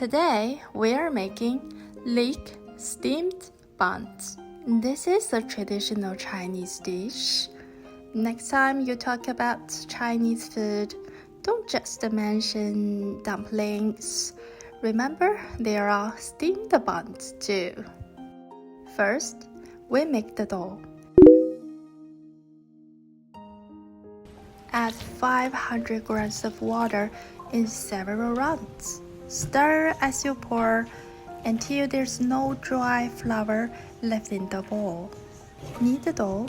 Today we are making leek steamed buns. This is a traditional Chinese dish. Next time you talk about Chinese food, don't just mention dumplings. Remember, there are steamed buns too. First, we make the dough. Add 500 grams of water in several rounds. Stir as you pour until there's no dry flour left in the bowl. Knead the dough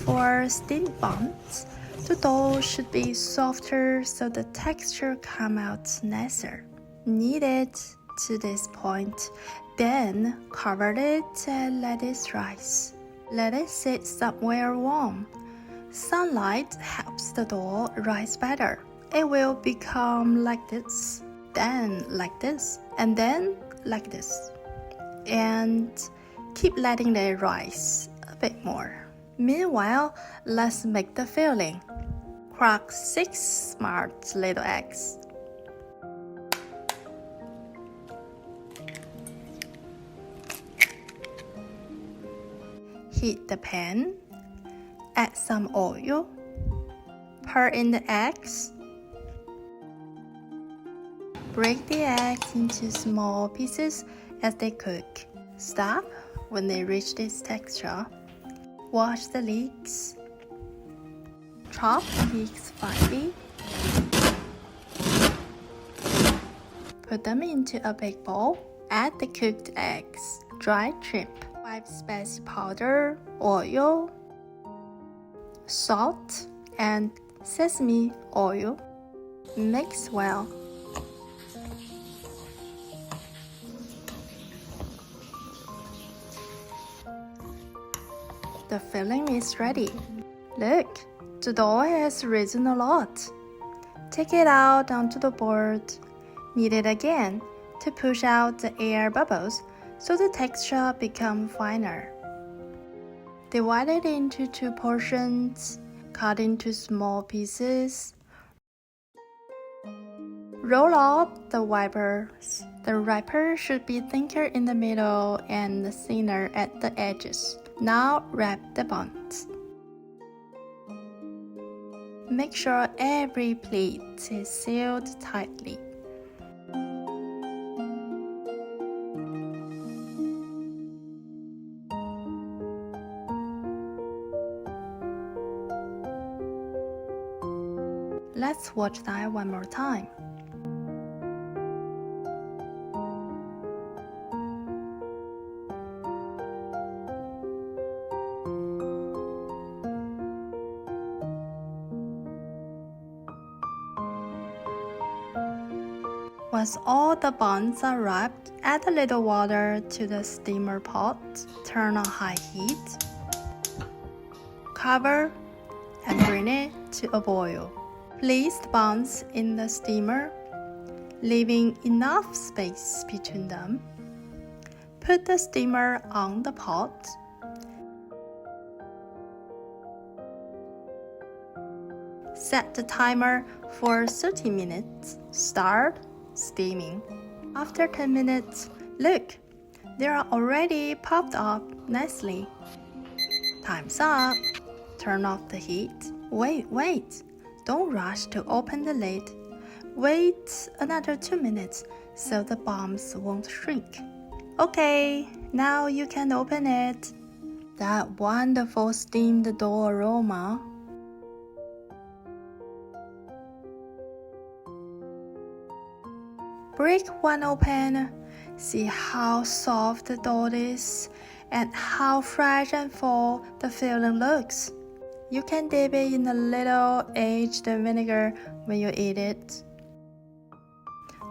for steamed buns. The dough should be softer so the texture comes out nicer. Knead it to this point, then cover it and let it rise. Let it sit somewhere warm. Sunlight helps the dough rise better. It will become like this, then like this, and then like this. And keep letting it rise a bit more. Meanwhile, let's make the filling. Crack 6 smart little eggs. Heat the pan. Add some oil. Pour in the eggs. Break the eggs into small pieces as they cook. Stop when they reach this texture. Wash the leeks. Chop leeks finely. Put them into a big bowl. Add the cooked eggs, dried shrimp, 5 spicy powder, oil, salt, and sesame oil. Mix well. The filling is ready. Look, the dough has risen a lot. Take it out onto the board. Knead it again to push out the air bubbles so the texture becomes finer. Divide it into 2 portions. Cut into small pieces. Roll up the wrappers. The wrapper should be thicker in the middle and thinner at the edges. Now wrap the buns. Make sure every plate is sealed tightly. Let's watch that one more time. Once all the buns are wrapped, add a little water to the steamer pot. Turn on high heat. Cover and bring it to a boil. Place the buns in the steamer, leaving enough space between them. Put the steamer on the pot. Set the timer for 30 minutes. Start steaming. After 10 minutes, look, they are already popped up nicely. Time's up. Turn off the heat. Wait. Don't rush to open the lid. Wait another 2 minutes so the buns won't shrink. Okay, now you can open it. That wonderful steamed dough aroma. Break one open. See how soft the dough is and how fresh and full the filling looks. You can dip it in a little aged vinegar when you eat it.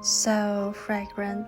So fragrant.